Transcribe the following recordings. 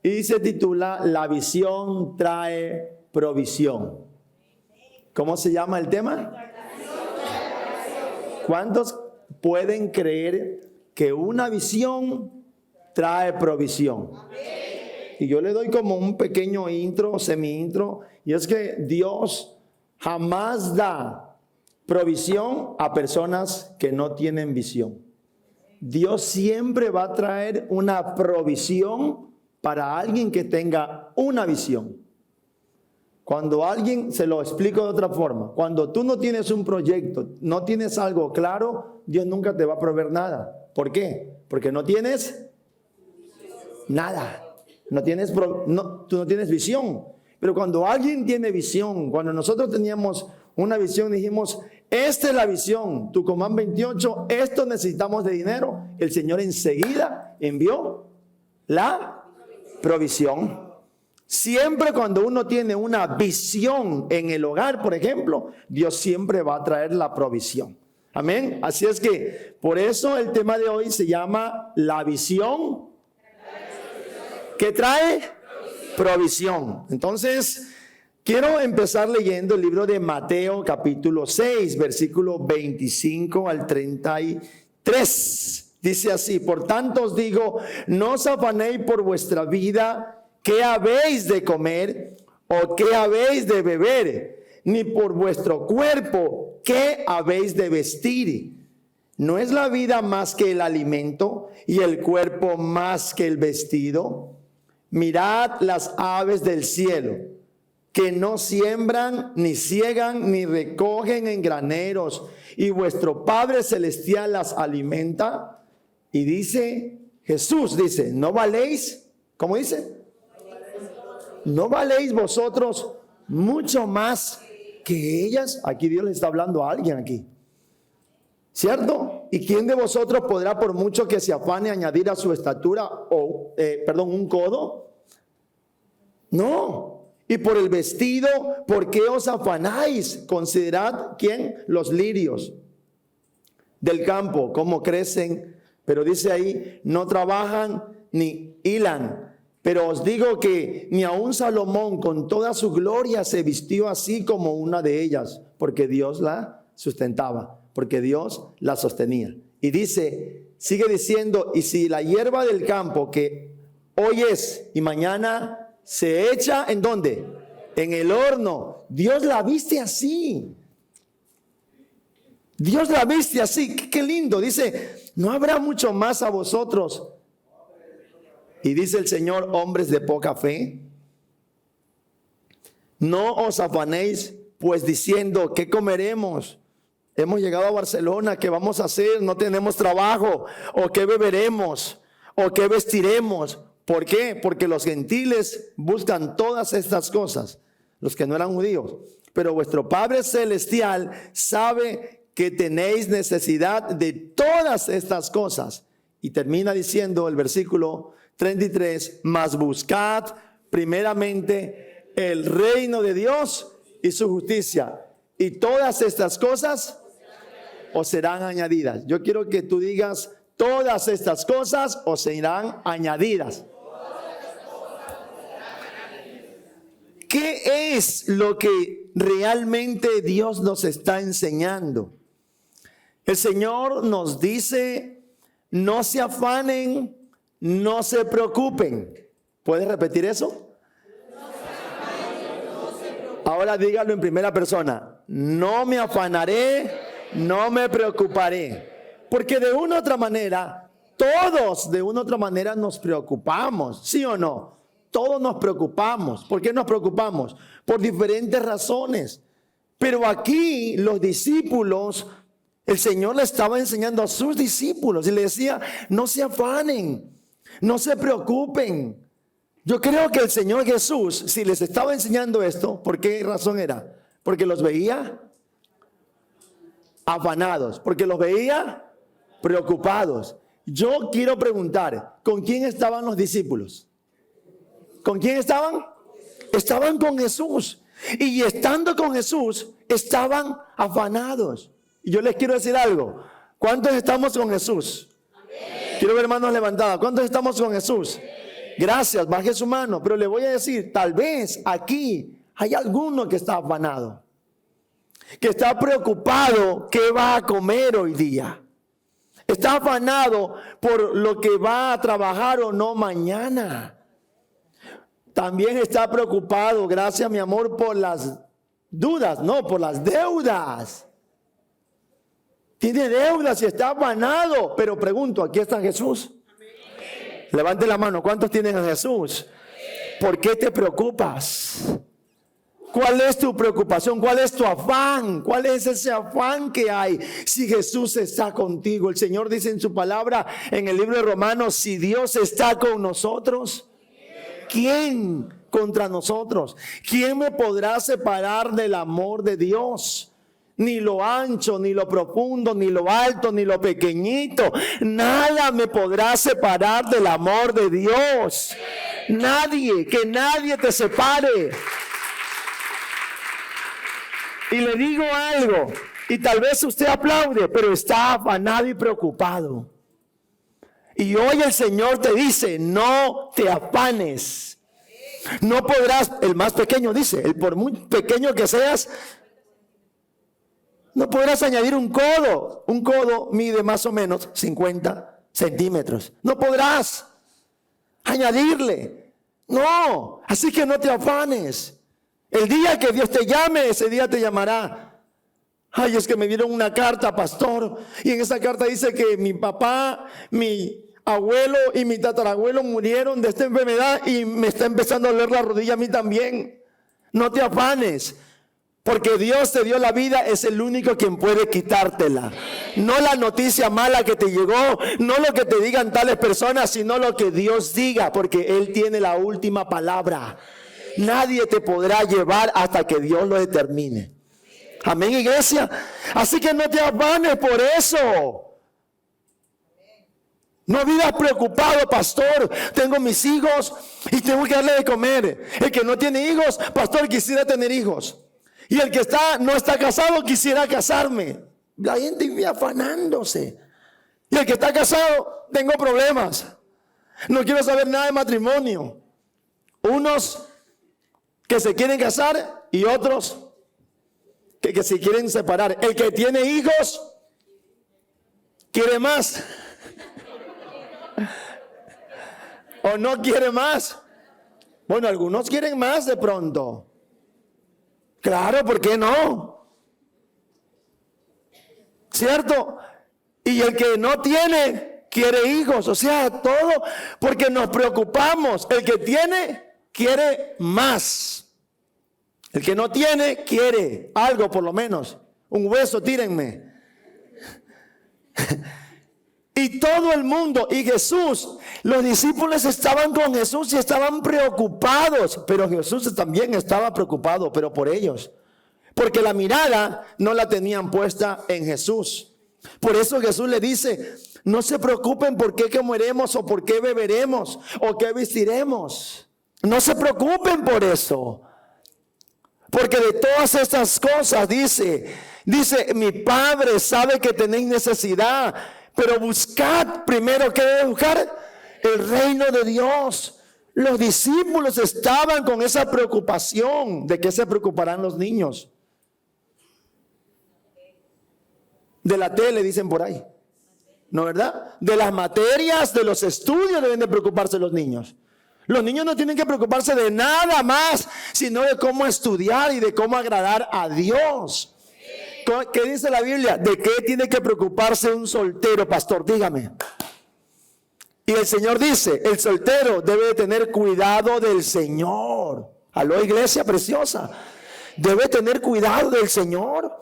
y se titula La visión trae provisión. ¿Cómo se llama el tema? ¿Cuántos pueden creer que una visión trae provisión? Y yo le doy como un pequeño intro, semi-intro, y es que Dios jamás da provisión a personas que no tienen visión. Dios siempre va a traer una provisión para alguien que tenga una visión. Cuando alguien, se lo explico de otra forma, cuando tú no tienes un proyecto, no tienes algo claro, Dios nunca te va a proveer nada. ¿Por qué? Porque no tienes nada. Tú no tienes visión. Pero cuando alguien tiene visión, cuando nosotros teníamos una visión, dijimos, esta es la visión, Tucumán 28, esto necesitamos de dinero, el Señor enseguida envió la provisión. Siempre cuando uno tiene una visión en el hogar, por ejemplo, Dios siempre va a traer la provisión. Amén. Así es que por eso el tema de hoy se llama la visión que trae provisión. Entonces, quiero empezar leyendo el libro de Mateo capítulo 6, versículo 25 al 33. Dice así: por tanto os digo, no os afanéis por vuestra vida, ¿qué habéis de comer o qué habéis de beber? Ni por vuestro cuerpo, ¿qué habéis de vestir? ¿No es la vida más que el alimento y el cuerpo más que el vestido? Mirad las aves del cielo, que no siembran, ni ciegan, ni recogen en graneros, y vuestro Padre Celestial las alimenta. Y dice, Jesús dice, ¿no valéis? ¿Cómo dice? ¿No valéis vosotros mucho más que ellas? Aquí Dios le está hablando a alguien aquí, ¿cierto? ¿Y quién de vosotros podrá, por mucho que se afane, añadir a su estatura un codo? No. Y por el vestido, ¿por qué os afanáis? Considerad, ¿quién? Los lirios del campo, cómo crecen. Pero dice ahí, no trabajan ni hilan. Pero os digo que ni aun Salomón con toda su gloria se vistió así como una de ellas, porque Dios la sustentaba, porque Dios la sostenía. Y dice, sigue diciendo, y si la hierba del campo que hoy es y mañana se echa, ¿en dónde? En el horno. Dios la viste así. Dios la viste así. Qué lindo. Dice, ¿no habrá mucho más a vosotros? Y dice el Señor, hombres de poca fe. No os afanéis, pues diciendo, ¿qué comeremos? Hemos llegado a Barcelona, ¿qué vamos a hacer? No tenemos trabajo. ¿O qué beberemos? ¿O qué vestiremos? ¿Por qué? Porque los gentiles buscan todas estas cosas, los que no eran judíos. Pero vuestro Padre Celestial sabe que tenéis necesidad de todas estas cosas. Y termina diciendo el versículo 33, mas buscad primeramente el reino de Dios y su justicia, y todas estas cosas os serán añadidas. Yo quiero que tú digas, todas estas cosas os serán añadidas. ¿Qué es lo que realmente Dios nos está enseñando? El Señor nos dice, no se afanen, no se preocupen. ¿Puedes repetir eso? Ahora dígalo en primera persona. No me afanaré, no me preocuparé. Porque de una u otra manera, todos de una u otra manera nos preocupamos, ¿sí o no? Todos nos preocupamos. ¿Por qué nos preocupamos? Por diferentes razones. Pero aquí los discípulos, el Señor le estaba enseñando a sus discípulos y le decía, no se afanen, no se preocupen. Yo creo que el Señor Jesús, si les estaba enseñando esto, ¿por qué razón era? Porque los veía afanados, porque los veía preocupados. Yo quiero preguntar, ¿con quién estaban los discípulos? ¿Con quién estaban? Estaban con Jesús. Y estando con Jesús, estaban afanados. Y yo les quiero decir algo. ¿Cuántos estamos con Jesús? Amén. Quiero ver manos levantadas. ¿Cuántos estamos con Jesús? Amén. Gracias, baje su mano. Pero le voy a decir, tal vez aquí hay alguno que está afanado, que está preocupado qué va a comer hoy día. Está afanado por lo que va a trabajar o no mañana. También está preocupado, gracias mi amor, por las dudas, no, por las deudas. Tiene deudas y está afanado. Pero pregunto, ¿aquí está Jesús? Amén. Levante la mano, ¿cuántos tienen a Jesús? Amén. ¿Por qué te preocupas? ¿Cuál es tu preocupación? ¿Cuál es tu afán? ¿Cuál es ese afán que hay si Jesús está contigo? El Señor dice en su palabra en el libro de Romanos, si Dios está con nosotros, ¿quién contra nosotros? ¿Quién me podrá separar del amor de Dios? Ni lo ancho, ni lo profundo, ni lo alto, ni lo pequeñito. Nada me podrá separar del amor de Dios. Nadie, que nadie te separe. Y le digo algo, y tal vez usted aplaude, pero está afanado y preocupado. Y hoy el Señor te dice, no te afanes. No podrás, el más pequeño dice, el por muy pequeño que seas, no podrás añadir un codo. Un codo mide más o menos 50 centímetros. No podrás añadirle. No, así que no te afanes. El día que Dios te llame, ese día te llamará. Ay, es que me dieron una carta, pastor, y en esa carta dice que mi papá, mi abuelo y mi tatarabuelo murieron de esta enfermedad y me está empezando a doler la rodilla a mí también. No te afanes, porque Dios te dio la vida, es el único quien puede quitártela. No la noticia mala que te llegó, no lo que te digan tales personas, sino lo que Dios diga, porque Él tiene la última palabra. Nadie te podrá llevar hasta que Dios lo determine. Amén, iglesia. Así que no te afanes por eso. No vivas preocupado, pastor. Tengo mis hijos y tengo que darle de comer. El que no tiene hijos, pastor, quisiera tener hijos. Y el que no está casado, quisiera casarme. La gente vive afanándose. Y el que está casado, tengo problemas. No quiero saber nada de matrimonio. Unos que se quieren casar y otros que se quieren separar. El que tiene hijos quiere más o no quiere más. Bueno, algunos quieren más de pronto. Claro, ¿por qué no? ¿Cierto? Y el que no tiene quiere hijos. O sea, todo porque nos preocupamos. El que tiene quiere más. El que no tiene, quiere algo por lo menos. Un hueso, tírenme. Y todo el mundo, y Jesús, los discípulos estaban con Jesús y estaban preocupados. Pero Jesús también estaba preocupado, pero por ellos. Porque la mirada no la tenían puesta en Jesús. Por eso Jesús le dice, no se preocupen por qué comeremos o por qué beberemos o qué vestiremos. No se preocupen por eso. Porque de todas estas cosas dice, mi Padre sabe que tenéis necesidad, pero buscad primero, ¿qué debe buscar? El reino de Dios. Los discípulos estaban con esa preocupación. ¿De qué se preocuparán los niños? De la tele, dicen por ahí. ¿No, verdad? De las materias, de los estudios deben de preocuparse los niños. Los niños no tienen que preocuparse de nada más, sino de cómo estudiar y de cómo agradar a Dios. ¿Qué dice la Biblia? ¿De qué tiene que preocuparse un soltero, pastor? Dígame. Y el Señor dice, el soltero debe de tener cuidado del Señor. Aló, iglesia preciosa. Debe tener cuidado del Señor.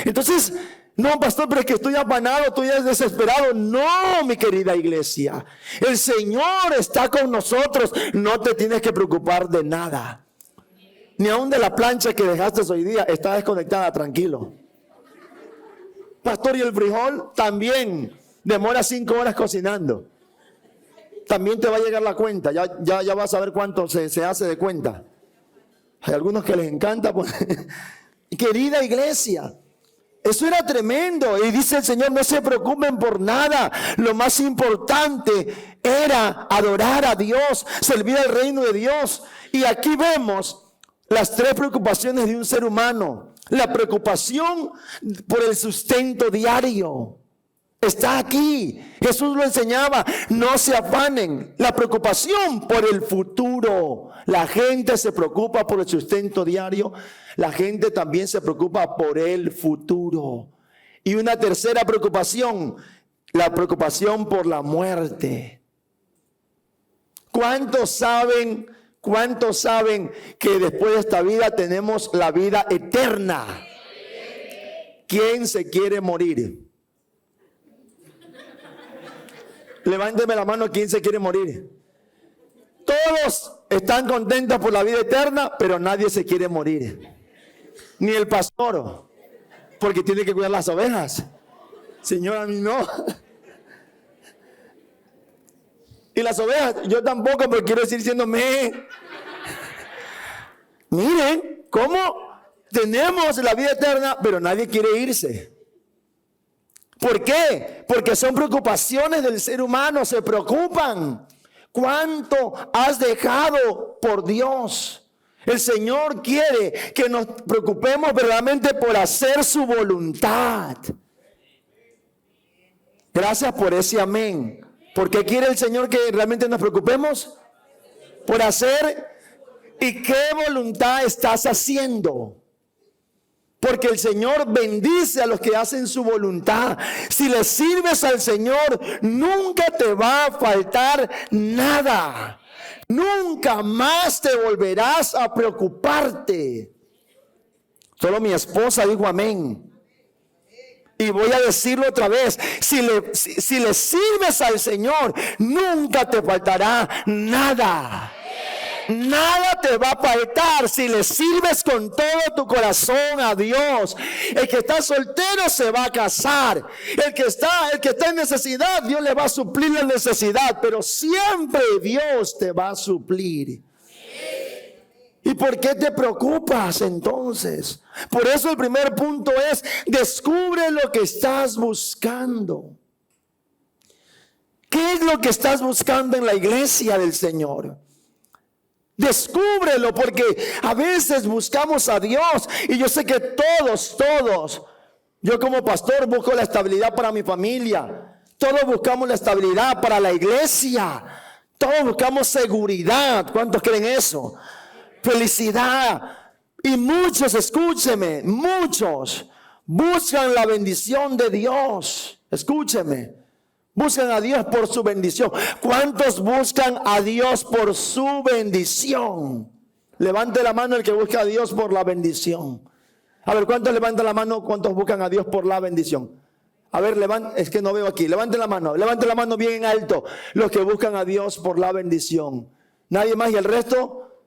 Entonces, no, pastor, pero es que estoy afanado, estoy desesperado. No, mi querida iglesia. El Señor está con nosotros. No te tienes que preocupar de nada. Ni aún de la plancha que dejaste hoy día. Está desconectada, tranquilo. Pastor, ¿y el frijol? También demora 5 horas cocinando. También te va a llegar la cuenta. Ya vas a ver cuánto se hace de cuenta. Hay algunos que les encanta. Querida iglesia, Eso era tremendo. Y dice el Señor, no se preocupen por nada. Lo más importante era adorar a Dios, servir al reino de Dios. Y aquí vemos las tres preocupaciones de un ser humano. La preocupación por el sustento diario. Está aquí. Jesús lo enseñaba. No se afanen. La preocupación por el futuro. La gente se preocupa por el sustento diario. La gente también se preocupa por el futuro. Y una tercera preocupación. La preocupación por la muerte. ¿Cuántos saben que después de esta vida tenemos la vida eterna? ¿Quién se quiere morir? Levánteme la mano, ¿quién se quiere morir? Todos están contentos por la vida eterna, pero nadie se quiere morir. Ni el pastor, porque tiene que cuidar las ovejas. Señor, a mí no. Y las ovejas, yo tampoco, pero quiero decir diciéndome. Miren, cómo tenemos la vida eterna, pero nadie quiere irse. ¿Por qué? Porque son preocupaciones del ser humano, se preocupan. ¿Cuánto has dejado por Dios? El Señor quiere que nos preocupemos verdaderamente por hacer su voluntad. Gracias por ese amén. ¿Por qué quiere el Señor que realmente nos preocupemos? Por hacer. ¿Y qué voluntad estás haciendo? Porque el Señor bendice a los que hacen su voluntad. Si le sirves al Señor, nunca te va a faltar nada. Nunca más te volverás a preocuparte. Solo mi esposa dijo amén. Y voy a decirlo otra vez. Si le sirves al Señor, nunca te faltará nada. Nada te va a faltar si le sirves con todo tu corazón a Dios. El que está soltero se va a casar. El que está en necesidad, Dios le va a suplir la necesidad. Pero siempre Dios te va a suplir. ¿Y por qué te preocupas entonces? Por eso el primer punto es: descubre lo que estás buscando. ¿Qué es lo que estás buscando en la iglesia del Señor? Descúbrelo, porque a veces buscamos a Dios, y yo sé que todos, yo como pastor busco la estabilidad para mi familia, todos buscamos la estabilidad para la iglesia, todos buscamos seguridad. ¿Cuántos creen eso? Felicidad. Y muchos, escúcheme, muchos buscan la bendición de Dios. Escúcheme. Buscan a Dios por su bendición. ¿Cuántos buscan a Dios por su bendición? Levante la mano el que busca a Dios por la bendición. A ver, ¿cuántos levantan la mano? ¿Cuántos buscan a Dios por la bendición? A ver, es que no veo aquí. Levante la mano bien en alto. Los que buscan a Dios por la bendición. ¿Nadie más? ¿Y el resto?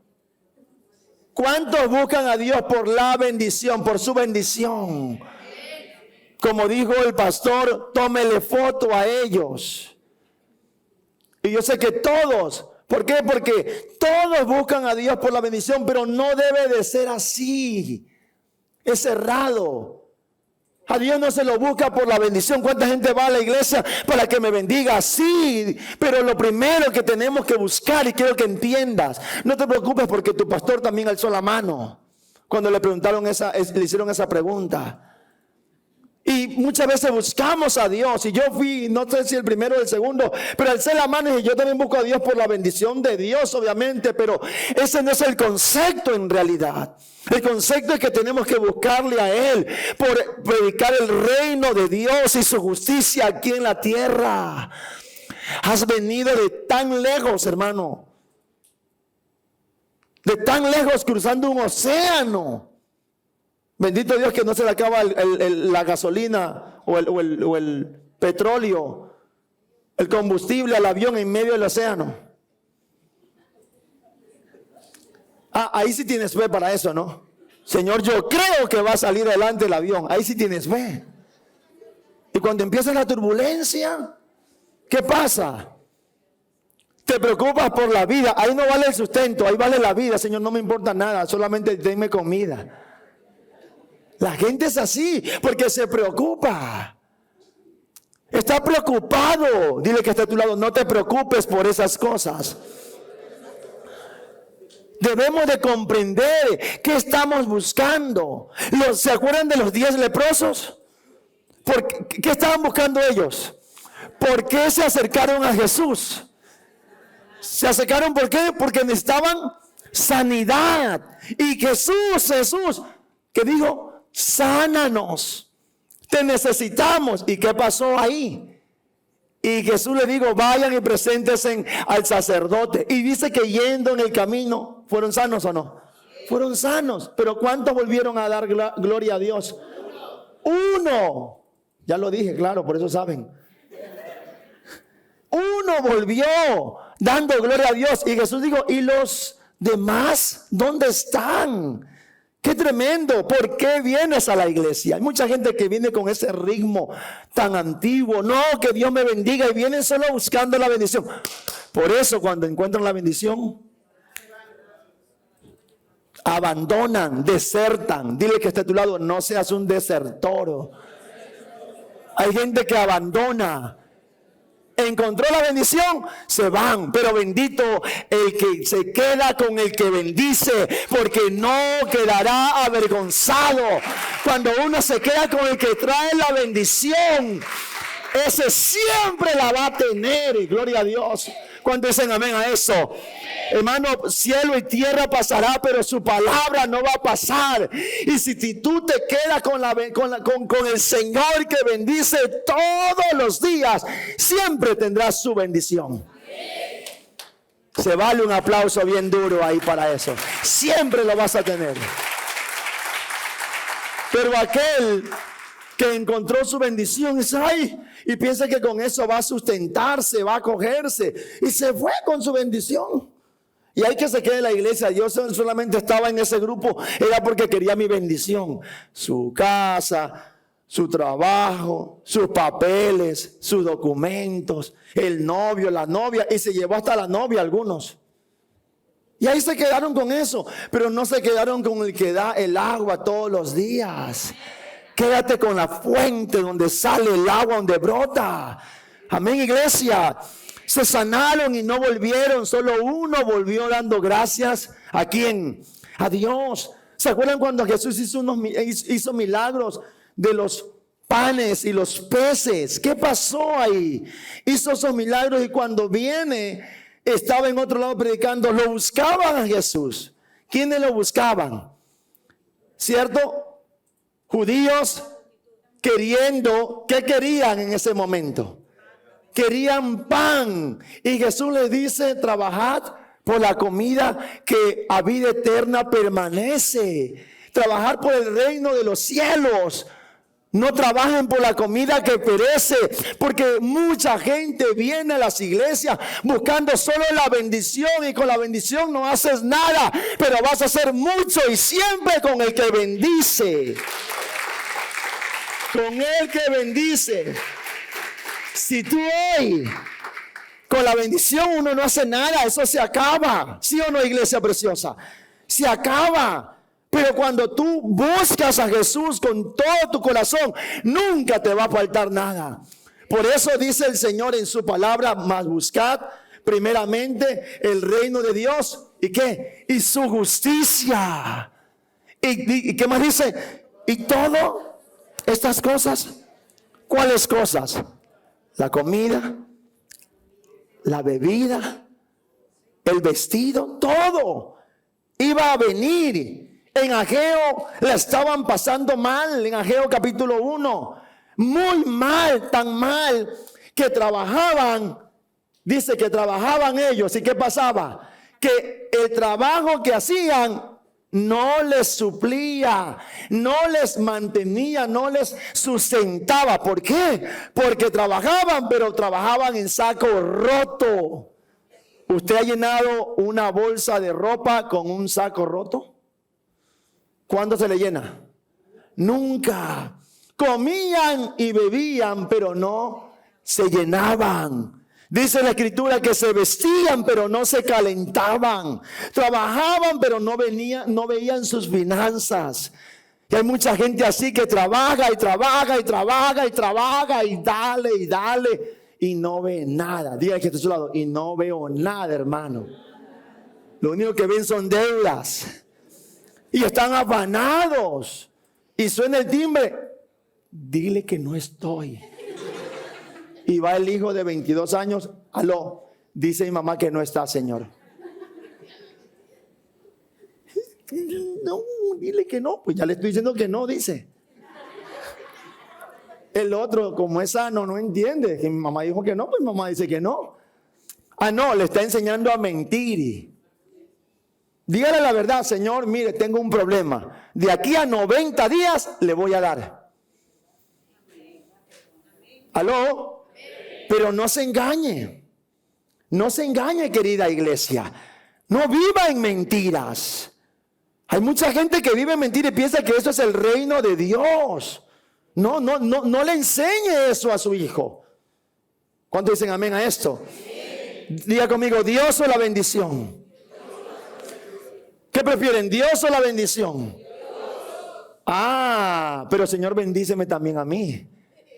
¿Cuántos buscan a Dios por la bendición, por su bendición? Como dijo el pastor, tómele foto a ellos. Y yo sé que todos, ¿por qué? Porque todos buscan a Dios por la bendición, pero no debe de ser así. Es errado. A Dios no se lo busca por la bendición. ¿Cuánta gente va a la iglesia para que me bendiga? Sí, pero lo primero que tenemos que buscar, y quiero que entiendas, no te preocupes porque tu pastor también alzó la mano cuando le hicieron esa pregunta. Y muchas veces buscamos a Dios. Y yo fui, no sé si el primero o el segundo, pero alcé la mano y yo también busco a Dios por la bendición de Dios, obviamente. Pero ese no es el concepto en realidad. El concepto es que tenemos que buscarle a Él por predicar el reino de Dios y su justicia aquí en la tierra. Has venido de tan lejos, hermano. De tan lejos, cruzando un océano. Bendito Dios que no se le acaba la gasolina o el petróleo, el combustible al avión en medio del océano. Ahí sí tienes fe para eso, ¿no? Señor, yo creo que va a salir adelante el avión. Ahí sí tienes fe. Y cuando empieza la turbulencia, ¿qué pasa? Te preocupas por la vida. Ahí no vale el sustento, ahí vale la vida. Señor, no me importa nada, solamente denme comida. La gente es así porque se preocupa. Está preocupado. Dile que está a tu lado, no te preocupes por esas cosas. Debemos de comprender qué estamos buscando. ¿Se acuerdan de los 10 leprosos? ¿Qué estaban buscando ellos? ¿Por qué se acercaron a Jesús? ¿Se acercaron por qué? Porque necesitaban sanidad. Y Jesús, ¿qué dijo? Sánanos. Te necesitamos. ¿Y qué pasó ahí? Y Jesús le dijo, vayan y preséntense al sacerdote. Y dice que yendo en el camino, ¿fueron sanos o no? Fueron sanos. Pero ¿cuántos volvieron a dar gloria a Dios? Uno. Ya lo dije, claro, por eso saben. Uno volvió dando gloria a Dios. Y Jesús dijo, ¿y los demás dónde están? ¡Qué tremendo! ¿Por qué vienes a la iglesia? Hay mucha gente que viene con ese ritmo tan antiguo. No, que Dios me bendiga. Y vienen solo buscando la bendición. Por eso cuando encuentran la bendición, abandonan, desertan. Dile que está a tu lado, no seas un desertor. Hay gente que abandona. Encontró la bendición, se van, pero bendito el que se queda con el que bendice, porque no quedará avergonzado. Cuando uno se queda con el que trae la bendición, ese siempre la va a tener, y gloria a Dios. ¿Cuántos dicen amén a eso? Hermano, cielo y tierra pasará, pero su palabra no va a pasar. Y si tú te quedas con el Señor que bendice todos los días, siempre tendrás su bendición. Se vale un aplauso bien duro ahí para eso. Siempre lo vas a tener. Pero aquel que encontró su bendición dice, ay, y piensa que con eso va a sustentarse, va a acogerse, y se fue con su bendición. Y hay que se quede en la iglesia. Yo solamente estaba en ese grupo, era porque quería mi bendición. Su casa, su trabajo, sus papeles, sus documentos, el novio, la novia, y se llevó hasta la novia algunos. Y ahí se quedaron con eso, pero no se quedaron con el que da el agua todos los días. Quédate con la fuente donde sale el agua, donde brota. Amén, iglesia. Se sanaron y no volvieron. Solo uno volvió dando gracias. ¿A quién? A Dios. ¿Se acuerdan cuando Jesús hizo milagros de los panes y los peces? ¿Qué pasó ahí? Hizo esos milagros y cuando viene, estaba en otro lado predicando. Lo buscaban a Jesús. ¿Quiénes lo buscaban? ¿Cierto? Judíos queriendo, ¿qué querían en ese momento? Querían pan. Y Jesús les dice, trabajad por la comida que a vida eterna permanece. Trabajar por el reino de los cielos. No trabajen por la comida que perece, porque mucha gente viene a las iglesias buscando solo la bendición, y con la bendición no haces nada, pero vas a hacer mucho y siempre con el que bendice. Con el que bendice. Si tú hoy con la bendición uno no hace nada, eso se acaba. ¿Sí o no, iglesia preciosa? Se acaba. Pero cuando tú buscas a Jesús con todo tu corazón, nunca te va a faltar nada. Por eso dice el Señor en su palabra, mas buscad primeramente el reino de Dios. ¿Y qué? Y su justicia. ¿Y qué más dice? Y todo estas cosas. ¿Cuáles cosas? La comida, la bebida, el vestido, todo iba a venir. En Ageo la estaban pasando mal, en Ageo capítulo 1, muy mal, tan mal que trabajaban, dice que trabajaban ellos. ¿Y qué pasaba? Que el trabajo que hacían no les suplía, no les mantenía, no les sustentaba. ¿Por qué? Porque trabajaban, pero trabajaban en saco roto. ¿Usted ha llenado una bolsa de ropa con un saco roto? ¿Cuándo se le llena? Nunca. Comían y bebían, pero no se llenaban. Dice la escritura que se vestían, pero no se calentaban. Trabajaban, pero no veían sus finanzas. Y hay mucha gente así que trabaja y trabaja y trabaja y trabaja y dale y no ve nada. Diga que está a su lado, y no veo nada, hermano. Lo único que ven son deudas. Y están afanados. Y suena el timbre. Dile que no estoy. Y va el hijo de 22 años. Aló, dice mi mamá que no está, señor. No, dile que no. Pues ya le estoy diciendo que no, dice. El otro, como es sano, no entiende. Que mi mamá dijo que no, pues mi mamá dice que no. Ah, no, le está enseñando a mentir. Dígale la verdad, Señor, mire, tengo un problema. De aquí a 90 días le voy a dar. ¿Aló? Pero no se engañe. No se engañe, querida iglesia. No viva en mentiras. Hay mucha gente que vive en mentiras y piensa que eso es el reino de Dios. No le enseñe eso a su hijo. ¿Cuántos dicen amén a esto? Diga conmigo, Dios o la bendición. ¿Qué prefieren, Dios o la bendición? Ah, pero Señor, bendíceme también a mí.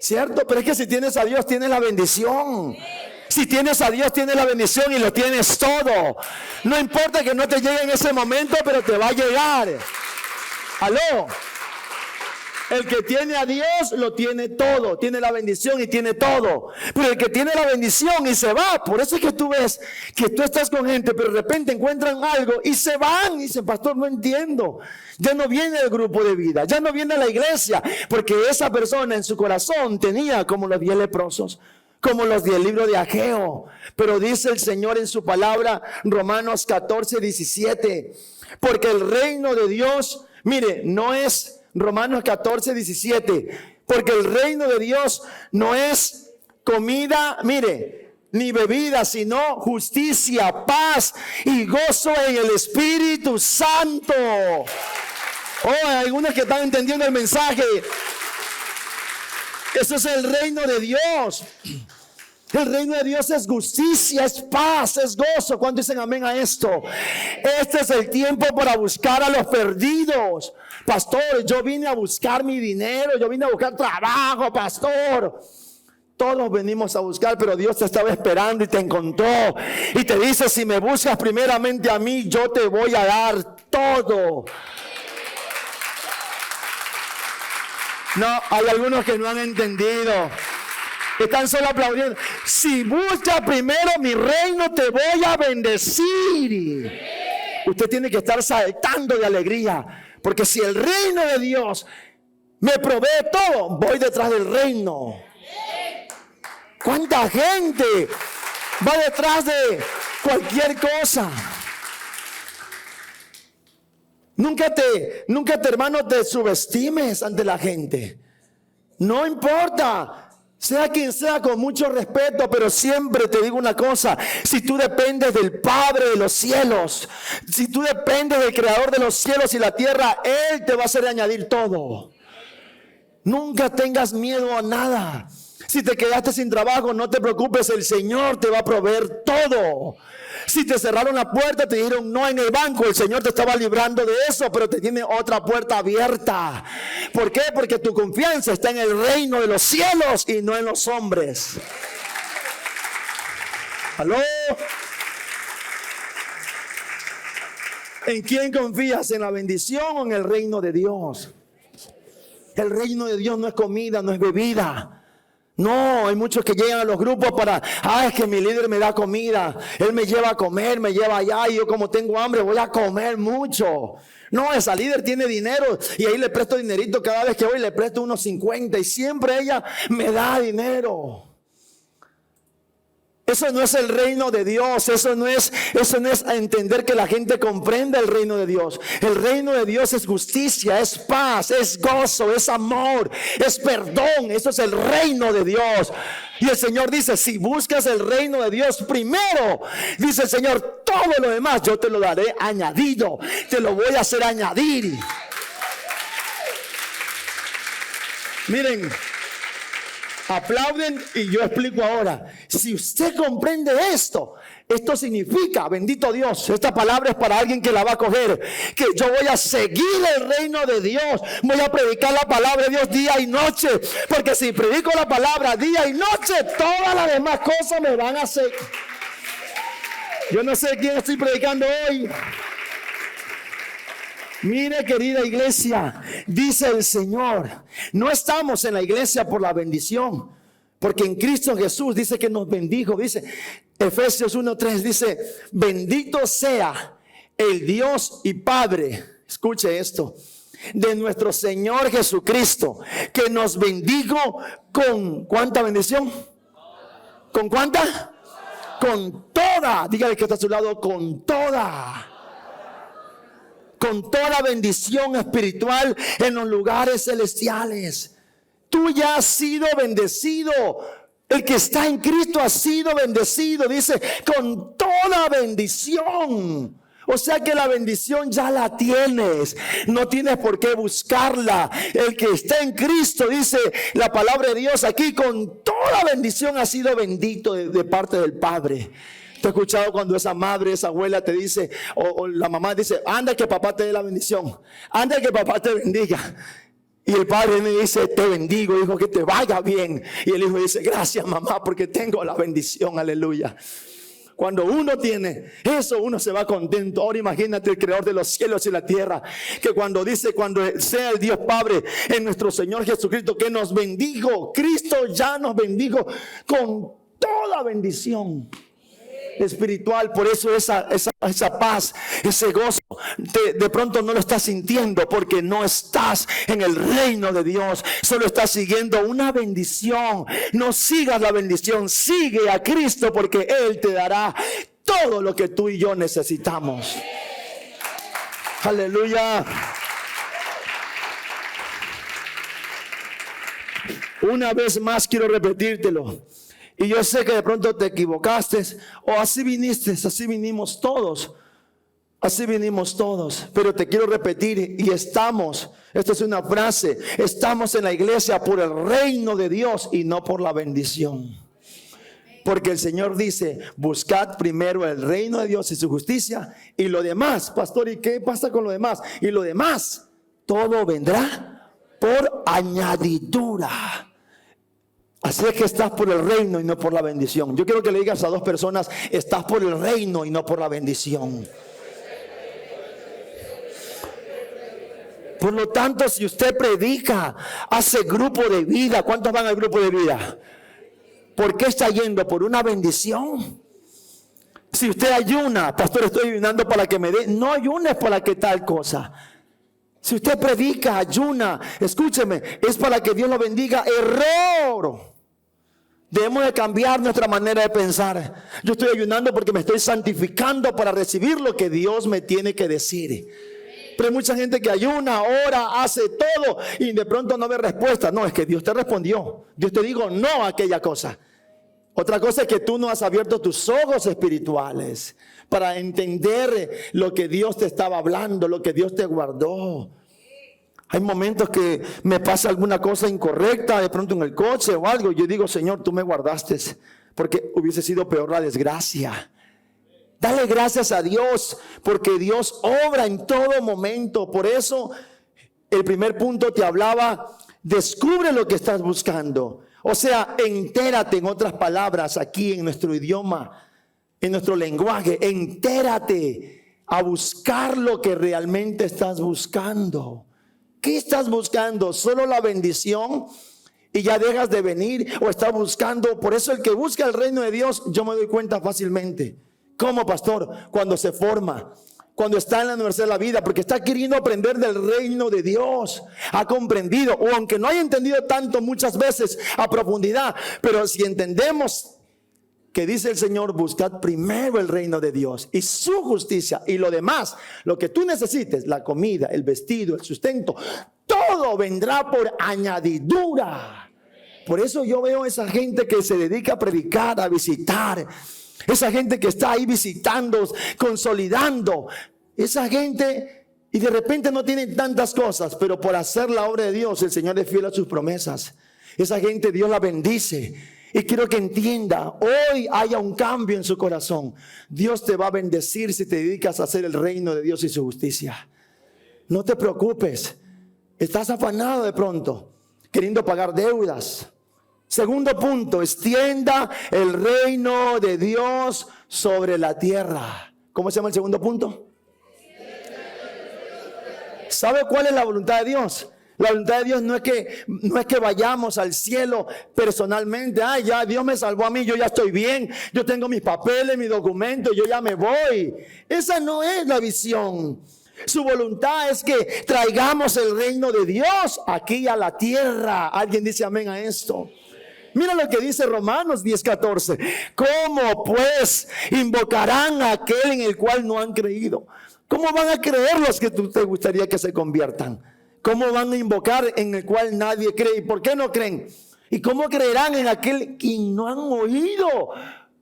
¿Cierto? Pero es que si tienes a Dios, tienes la bendición. Si tienes a Dios, tienes la bendición y lo tienes todo. No importa que no te llegue en ese momento, pero te va a llegar. ¿Aló? El que tiene a Dios lo tiene todo, tiene la bendición y tiene todo. Pero el que tiene la bendición y se va, por eso es que tú ves que tú estás con gente, pero de repente encuentran algo y se van y dicen, pastor, no entiendo. Ya no viene el grupo de vida, ya no viene a la iglesia, porque esa persona en su corazón tenía como los 10 leprosos, como los del libro de Ageo. Pero dice el Señor en su palabra, Romanos 14, 17, porque el reino de Dios, mire, no es... Romanos 14, 17. Porque el reino de Dios no es comida, mire, ni bebida, sino justicia, paz y gozo en el Espíritu Santo. Oh, hay algunos que están entendiendo el mensaje. Eso es el reino de Dios. El reino de Dios es justicia, es paz, es gozo. ¿Cuántos dicen amén a esto? Este es el tiempo para buscar a los perdidos. Pastor, yo vine a buscar mi dinero, yo vine a buscar trabajo, pastor. Todos venimos a buscar, pero Dios te estaba esperando y te encontró. Y te dice, si me buscas primeramente a mí, yo te voy a dar todo. No, hay algunos que no han entendido. Están solo aplaudiendo. Si buscas primero mi reino, te voy a bendecir. Usted tiene que estar saltando de alegría. Porque si el reino de Dios me provee todo, voy detrás del reino. ¿Cuánta gente va detrás de cualquier cosa? Nunca te hermano, te subestimes ante la gente. No importa. Sea quien sea, con mucho respeto, pero siempre te digo una cosa: si tú dependes del Padre de los cielos, si tú dependes del Creador de los cielos y la tierra, Él te va a hacer añadir todo. Nunca tengas miedo a nada. Si te quedaste sin trabajo, no te preocupes, el Señor te va a proveer todo. Si te cerraron la puerta, te dijeron no en el banco, el Señor te estaba librando de eso, pero te tiene otra puerta abierta. ¿Por qué? Porque tu confianza está en el reino de los cielos y no en los hombres. ¿Aló? ¿En quién confías? ¿En la bendición o en el reino de Dios? El reino de Dios no es comida, no es bebida. No, hay muchos que llegan a los grupos para, es que mi líder me da comida, él me lleva a comer, me lleva allá y yo como tengo hambre voy a comer mucho. No, esa líder tiene dinero y ahí le presto dinerito, cada vez que voy le presto unos 50 y siempre ella me da dinero. Eso no es el reino de Dios, eso no es entender que la gente comprenda el reino de Dios. El reino de Dios es justicia, es paz, es gozo, es amor, es perdón. Eso es el reino de Dios. Y el Señor dice, si buscas el reino de Dios primero, dice el Señor, todo lo demás yo te lo daré añadido, te lo voy a hacer añadir. Miren, Aplauden y yo explico ahora. Si usted comprende esto, esto significa, bendito Dios, esta palabra es para alguien que la va a coger, que yo voy a seguir el reino de Dios, voy a predicar la palabra de Dios día y noche, porque si predico la palabra día y noche, todas las demás cosas me van a hacer. Yo no sé quién estoy predicando hoy. Mire, querida iglesia, dice el Señor, no estamos en la iglesia por la bendición, porque en Cristo Jesús dice que nos bendijo. Dice Efesios 1:3, dice, bendito sea el Dios y Padre, escuche esto, de nuestro Señor Jesucristo, que nos bendijo con ¿cuánta bendición? ¿Con cuánta? Con toda, dígale que está a su lado, con toda bendición espiritual en los lugares celestiales. Tú ya has sido bendecido. El que está en Cristo ha sido bendecido, dice, con toda bendición. O sea que la bendición ya la tienes, no tienes por qué buscarla. El que está en Cristo, dice la palabra de Dios aquí, con toda bendición ha sido bendito de parte del Padre. ¿Te has escuchado cuando esa madre, esa abuela te dice, o la mamá dice, anda que papá te dé la bendición, anda que papá te bendiga? Y el padre me dice, te bendigo, hijo, que te vaya bien. Y el hijo dice, gracias mamá, porque tengo la bendición, aleluya. Cuando uno tiene eso, uno se va contento. Ahora imagínate el creador de los cielos y la tierra, que cuando dice, cuando sea el Dios Padre en nuestro Señor Jesucristo, que nos bendijo, Cristo ya nos bendijo con toda bendición espiritual. Por eso esa paz, ese gozo, de pronto no lo estás sintiendo, porque no estás en el reino de Dios, solo estás siguiendo una bendición. No sigas la bendición, sigue a Cristo, porque Él te dará todo lo que tú y yo necesitamos. Aleluya. Una vez más quiero repetírtelo. Y yo sé que de pronto te equivocaste, o así viniste, así vinimos todos. Así vinimos todos. Pero te quiero repetir, y estamos, esta es una frase, estamos en la iglesia por el reino de Dios y no por la bendición. Porque el Señor dice, buscad primero el reino de Dios y su justicia, y lo demás, pastor, ¿y qué pasa con lo demás? Y lo demás, todo vendrá por añadidura. Así es que estás por el reino y no por la bendición. Yo quiero que le digas a dos personas, estás por el reino y no por la bendición. Por lo tanto, si usted predica, hace grupo de vida, ¿cuántos van al grupo de vida? ¿Por qué está yendo? ¿Por una bendición? Si usted ayuna, pastor, estoy ayunando para que me dé, no ayunes para que tal cosa. Si usted predica, ayuna, escúcheme, es para que Dios lo bendiga. Error. Debemos de cambiar nuestra manera de pensar. Yo estoy ayunando porque me estoy santificando para recibir lo que Dios me tiene que decir. Pero hay mucha gente que ayuna, ora, hace todo y de pronto no ve respuesta. No, es que Dios te respondió. Dios te dijo no a aquella cosa. Otra cosa es que tú no has abierto tus ojos espirituales para entender lo que Dios te estaba hablando, lo que Dios te guardó. Hay momentos que me pasa alguna cosa incorrecta, de pronto en el coche o algo. Yo digo, Señor, tú me guardaste, porque hubiese sido peor la desgracia. Dale gracias a Dios, porque Dios obra en todo momento. Por eso, el primer punto te hablaba, descubre lo que estás buscando. O sea, entérate, en otras palabras, aquí en nuestro idioma, en nuestro lenguaje, entérate a buscar lo que realmente estás buscando. ¿Qué estás buscando? ¿Solo la bendición y ya dejas de venir? ¿O estás buscando? Por eso el que busca el reino de Dios, yo me doy cuenta fácilmente. ¿Cómo, pastor? Cuando se forma, cuando está en la universidad de la vida, porque está queriendo aprender del reino de Dios. Ha comprendido, o aunque no haya entendido tanto muchas veces a profundidad, pero si entendemos que dice el Señor, buscad primero el reino de Dios y su justicia, y lo demás, lo que tú necesites, la comida, el vestido, el sustento, todo vendrá por añadidura. Por eso yo veo esa gente que se dedica a predicar, a visitar, esa gente que está ahí visitando, consolidando, esa gente, y de repente no tienen tantas cosas, pero por hacer la obra de Dios, el Señor es fiel a sus promesas. Esa gente Dios la bendice. Y quiero que entienda, hoy haya un cambio en su corazón. Dios te va a bendecir si te dedicas a hacer el reino de Dios y su justicia. No te preocupes. Estás afanado de pronto, queriendo pagar deudas. Segundo punto, extienda el reino de Dios sobre la tierra. ¿Cómo se llama el segundo punto? ¿Sabe cuál es la voluntad de Dios? La voluntad de Dios no es que vayamos al cielo personalmente. Ay, ya Dios me salvó a mí, yo ya estoy bien, yo tengo mis papeles, mis documentos, yo ya me voy. Esa no es la visión. Su voluntad es que traigamos el reino de Dios aquí a la tierra. ¿Alguien dice amén a esto? Mira lo que dice Romanos 10:14. ¿Cómo pues invocarán a aquel en el cual no han creído? ¿Cómo van a creer los que te gustaría que se conviertan? ¿Cómo van a invocar en el cual nadie cree? ¿Y por qué no creen? ¿Y cómo creerán en aquel que no han oído?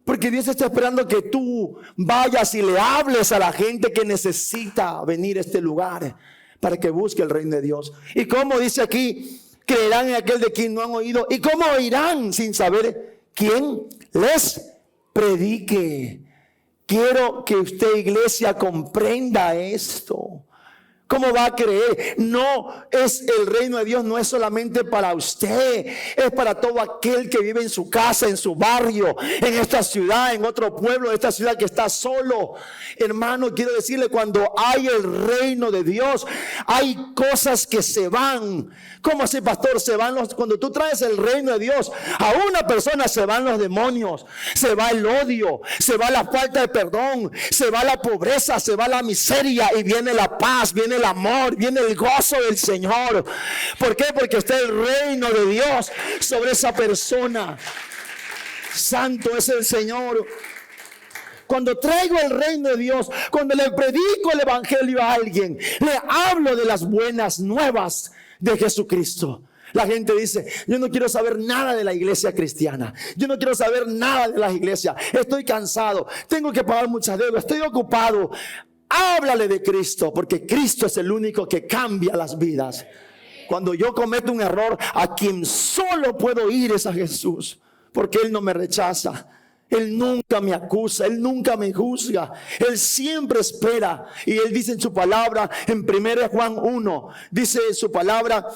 Porque Dios está esperando que tú vayas y le hables a la gente que necesita venir a este lugar para que busque el reino de Dios. ¿Y cómo dice aquí? Creerán en aquel de quien no han oído. ¿Y cómo oirán sin saber quién les predique? Quiero que usted, iglesia, comprenda esto. ¿Cómo va a creer? No es el reino de Dios, no es solamente para usted, es para todo aquel que vive en su casa, en su barrio, en esta ciudad, en otro pueblo de esta ciudad que está solo. Hermano, quiero decirle, cuando hay el reino de Dios, hay cosas que se van. ¿Cómo así, pastor? Se van cuando tú traes el reino de Dios, a una persona se van los demonios, se va el odio, se va la falta de perdón, se va la pobreza, se va la miseria y viene la paz, viene el amor, viene el gozo del Señor. ¿Por qué? Porque está el reino de Dios sobre esa persona. Santo es el Señor. Cuando traigo el reino de Dios, cuando le predico el evangelio a alguien, le hablo de las buenas nuevas de Jesucristo. La gente dice: yo no quiero saber nada de la iglesia cristiana, yo no quiero saber nada de las iglesias, estoy cansado, tengo que pagar muchas deudas, estoy ocupado. Háblale de Cristo, porque Cristo es el único que cambia las vidas. Cuando yo cometo un error, a quien solo puedo ir es a Jesús, porque Él no me rechaza, Él nunca me acusa, Él nunca me juzga, Él siempre espera. Y Él dice en su palabra, en 1 Juan 1, dice en su palabra,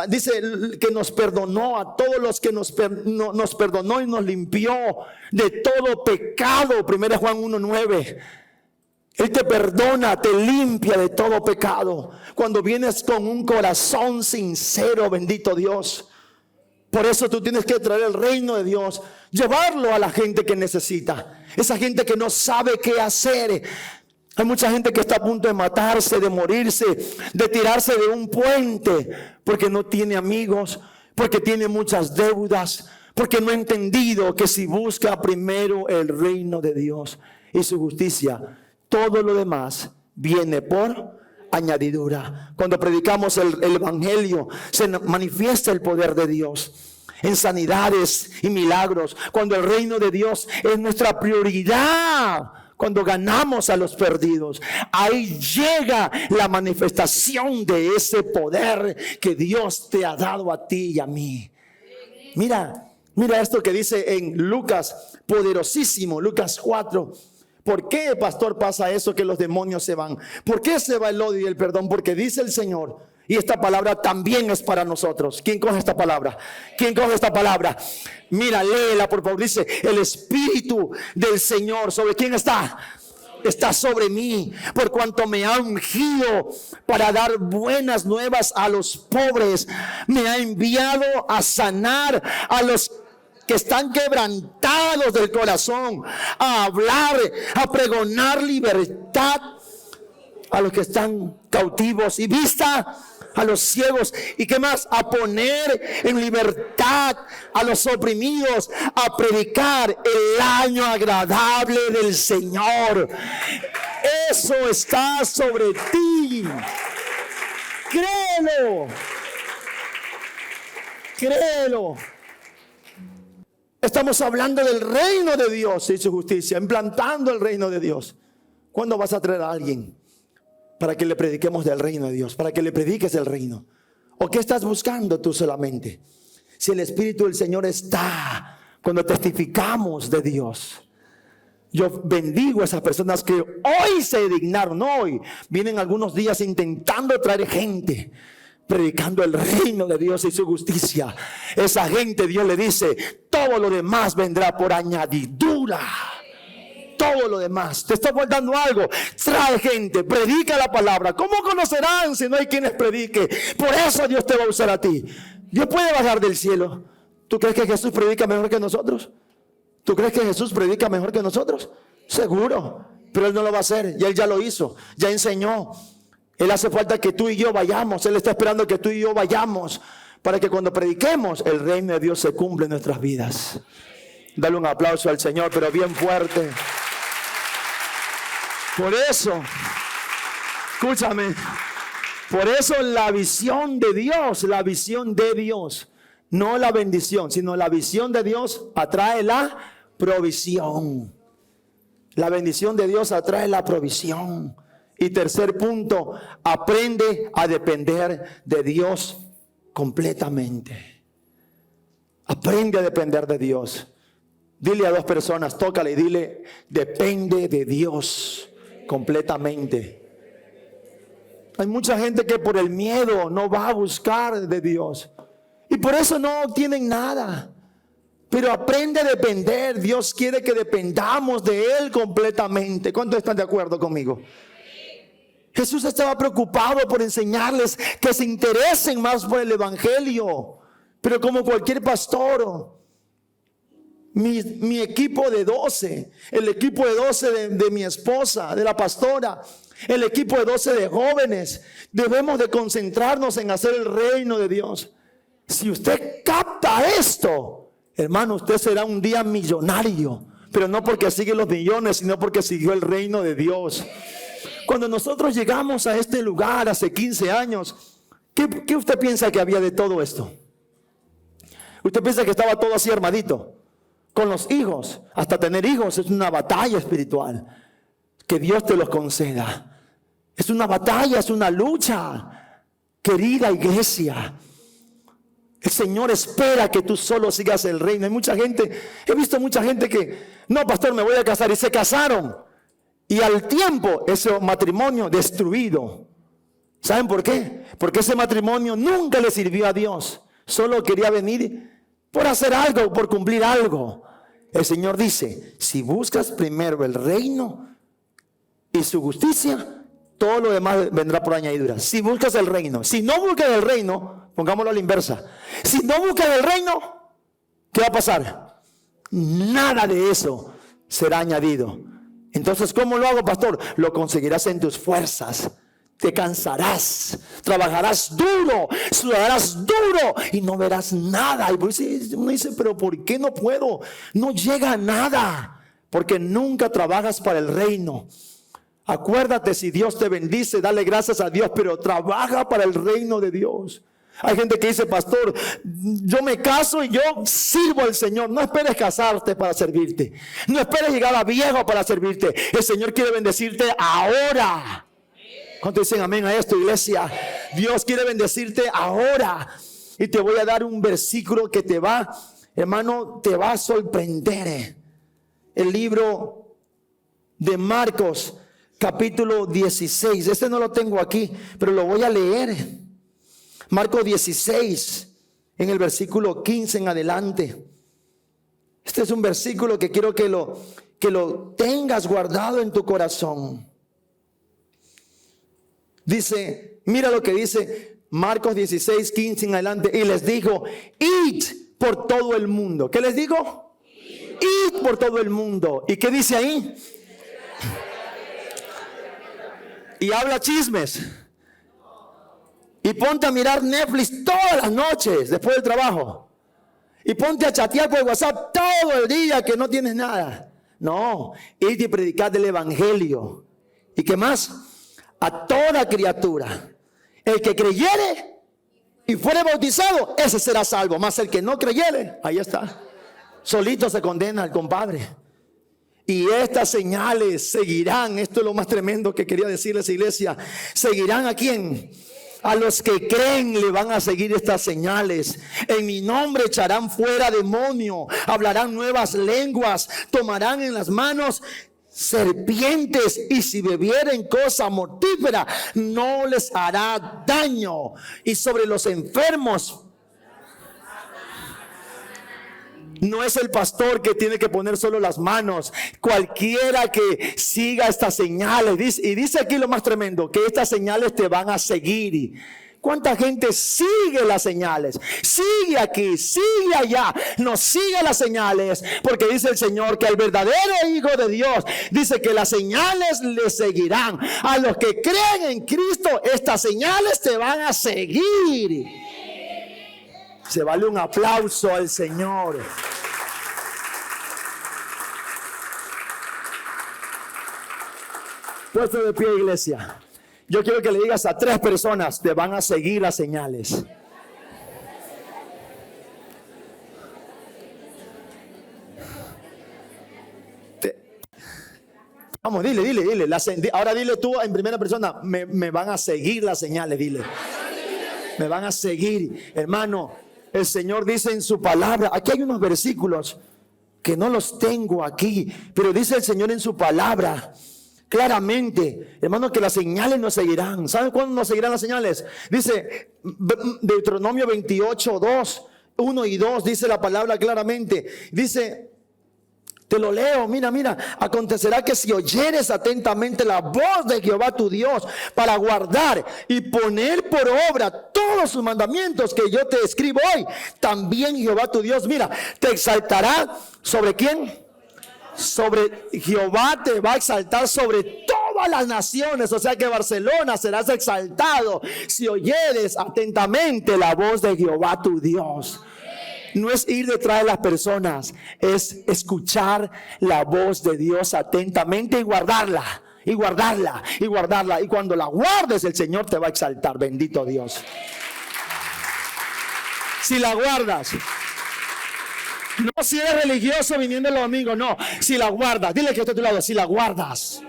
dice que nos perdonó a todos los que nos perdonó y nos limpió de todo pecado. 1 Juan 1:9. Él te perdona, te limpia de todo pecado cuando vienes con un corazón sincero, bendito Dios. Por eso tú tienes que traer el reino de Dios, llevarlo a la gente que necesita, esa gente que no sabe qué hacer. Hay mucha gente que está a punto de matarse, de morirse, de tirarse de un puente, porque no tiene amigos, porque tiene muchas deudas, porque no ha entendido que si busca primero el reino de Dios y su justicia, todo lo demás viene por añadidura. Cuando predicamos el evangelio, se manifiesta el poder de Dios en sanidades y milagros. Cuando el reino de Dios es nuestra prioridad, cuando ganamos a los perdidos, ahí llega la manifestación de ese poder que Dios te ha dado a ti y a mí. Mira esto que dice en Lucas, poderosísimo, Lucas 4. ¿Por qué, pastor, pasa eso que los demonios se van? ¿Por qué se va el odio y el perdón? Porque dice el Señor, y esta palabra también es para nosotros. ¿Quién coge esta palabra? ¿Quién coge esta palabra? Mira, léela por favor. Dice: el Espíritu del Señor, ¿sobre quién está? Está sobre mí, por cuanto me ha ungido para dar buenas nuevas a los pobres. Me ha enviado a sanar a los que están quebrantados del corazón, a hablar, a pregonar libertad a los que están cautivos y vista a los ciegos. ¿Y qué más? A poner en libertad a los oprimidos, a predicar el año agradable del Señor. Eso está sobre ti. Créelo. Créelo. Estamos hablando del reino de Dios y su justicia, implantando el reino de Dios. ¿Cuándo vas a traer a alguien para que le prediquemos del reino de Dios? Para que le prediques el reino. ¿O qué estás buscando tú solamente? si el Espíritu del Señor está, cuando testificamos de Dios. Yo bendigo a esas personas que hoy se dignaron, hoy vienen algunos días intentando traer gente, predicando el reino de Dios y su justicia. Esa gente, Dios le dice, todo lo demás vendrá por añadidura. Todo lo demás. Te está faltando algo. Trae gente, predica la palabra. ¿Cómo conocerán si no hay quienes predique? Por eso Dios te va a usar a ti. Dios puede bajar del cielo. ¿Tú crees que Jesús predica mejor que nosotros? ¿Tú crees que Jesús predica mejor que nosotros? Seguro. Pero Él no lo va a hacer. Y Él ya lo hizo. Ya enseñó. Él hace falta que tú y yo vayamos. Él está esperando que tú y yo vayamos, para que cuando prediquemos, el reino de Dios se cumpla en nuestras vidas. Dale un aplauso al Señor, pero bien fuerte. Por eso, escúchame, por eso la visión de Dios, no la bendición, sino la visión de Dios atrae la provisión. La bendición de Dios atrae la provisión. Y tercer punto, aprende a depender de Dios completamente. Aprende a depender de Dios. Dile a dos personas, tócale y dile, depende de Dios completamente. Hay mucha gente que por el miedo no va a buscar de Dios y por eso no obtienen nada. Pero aprende a depender. Dios quiere que dependamos de Él completamente. ¿Cuántos están de acuerdo conmigo? Jesús estaba preocupado por enseñarles que se interesen más por el evangelio. Pero como cualquier pastor, mi equipo de 12, el equipo de 12 de mi esposa, de la pastora, el equipo de 12 de jóvenes, debemos de concentrarnos en hacer el reino de Dios. Si usted capta esto, hermano, usted será un día millonario, pero no porque sigue los millones, sino porque siguió el reino de Dios. Cuando nosotros llegamos a este lugar hace 15 años, ¿qué usted piensa que había de todo esto? Usted piensa que estaba todo así armadito. Con los hijos, hasta tener hijos es una batalla espiritual. Que Dios te los conceda. Es una batalla, es una lucha. Querida iglesia, el Señor espera que tú solo sigas el reino. Hay mucha gente, he visto mucha gente que, no pastor, me voy a casar, y se casaron. Y al tiempo ese matrimonio destruido. ¿Saben por qué? Porque ese matrimonio nunca le sirvió a Dios. Solo quería venir por hacer algo, por cumplir algo. El Señor dice, si buscas primero el reino y su justicia, todo lo demás vendrá por añadidura. Si buscas el reino. Si no buscas el reino, pongámoslo a la inversa. Si no buscas el reino, ¿qué va a pasar? Nada de eso será añadido. Entonces, ¿cómo lo hago, pastor? Lo conseguirás en tus fuerzas. Te cansarás, trabajarás duro, sudarás duro y no verás nada. Y uno dice, pero ¿por qué no puedo? No llega a nada, porque nunca trabajas para el reino. Acuérdate, si Dios te bendice, dale gracias a Dios, pero trabaja para el reino de Dios. Hay gente que dice, pastor, yo me caso y yo sirvo al Señor. No esperes casarte para servirte. No esperes llegar a viejo para servirte. El Señor quiere bendecirte ahora. ¿Cuántos dicen amén a esto, iglesia? Dios quiere bendecirte ahora. Y te voy a dar un versículo que te va, hermano, te va a sorprender. El libro de Marcos, capítulo 16. Este no lo tengo aquí, pero lo voy a leer. Marcos 16, en el versículo 15 en adelante. Este es un versículo que quiero que lo tengas guardado en tu corazón. Dice, mira lo que dice Marcos 16, 15 en adelante. Y les dijo, id por todo el mundo. ¿Qué les digo? Id por todo el mundo. ¿Y qué dice ahí? Y habla chismes. Y ponte a mirar Netflix todas las noches después del trabajo. Y ponte a chatear por WhatsApp todo el día que no tienes nada. No, id y predicad el evangelio. ¿Y qué más? A toda criatura. El que creyere y fuere bautizado, ese será salvo. Mas el que no creyere, ahí está. Solito se condena al compadre. Y estas señales seguirán. Esto es lo más tremendo que quería decirles, iglesia. ¿Seguirán a quién? A los que creen le van a seguir estas señales. En mi nombre echarán fuera demonio, hablarán nuevas lenguas, tomarán en las manos serpientes, y si bebieren cosa mortífera no les hará daño. Y sobre los enfermos, no es el pastor que tiene que poner solo las manos. Cualquiera que siga estas señales, y dice aquí lo más tremendo, que estas señales te van a seguir. ¿Cuánta gente sigue las señales? Sigue aquí, sigue allá, no sigue las señales, porque dice el Señor que al verdadero Hijo de Dios, dice que las señales le seguirán. A los que creen en Cristo, estas señales te van a seguir. Se vale un aplauso al Señor. Puesto de pie, iglesia. Yo quiero que le digas a 3 personas, te van a seguir las señales. Vamos, dile. Ahora dile tú en primera persona, me van a seguir las señales, dile. Me van a seguir, hermano. El Señor dice en su palabra, aquí hay unos versículos que no los tengo aquí, pero dice el Señor en su palabra claramente, hermano, que las señales nos seguirán. ¿Saben cuándo nos seguirán las señales? Dice Deuteronomio 28, 2, 1 y 2, dice la palabra claramente. Dice, te lo leo, mira. Acontecerá que si oyeres atentamente la voz de Jehová tu Dios para guardar y poner por obra todos sus mandamientos que yo te escribo hoy, también Jehová tu Dios, te exaltará. ¿Sobre quién? Sobre Jehová te va a exaltar sobre todas las naciones. O sea que Barcelona serás exaltado si oyeres atentamente la voz de Jehová tu Dios. No es ir detrás de las personas, es escuchar la voz de Dios atentamente y guardarla. Y cuando la guardes, el Señor te va a exaltar. Bendito Dios. Si la guardas. No si eres religioso viniendo los domingos, no. Si la guardas, dile que está a tu lado, si la guardas.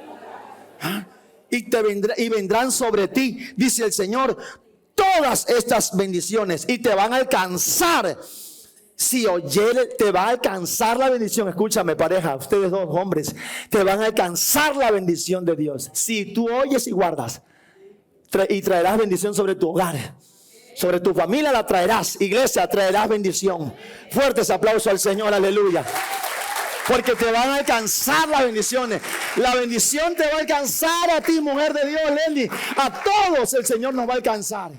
Y vendrán sobre ti, dice el Señor, todas estas bendiciones y te van a alcanzar. Si oyeres, te va a alcanzar la bendición. Escúchame, pareja, ustedes 2 hombres, te van a alcanzar la bendición de Dios. Si tú oyes y guardas, y traerás bendición sobre tu hogar. Sobre tu familia la traerás. Iglesia, traerás bendición. Fuertes aplausos al Señor, aleluya. Porque te van a alcanzar las bendiciones. La bendición te va a alcanzar a ti, mujer de Dios, Lenny. A todos el Señor nos va a alcanzar.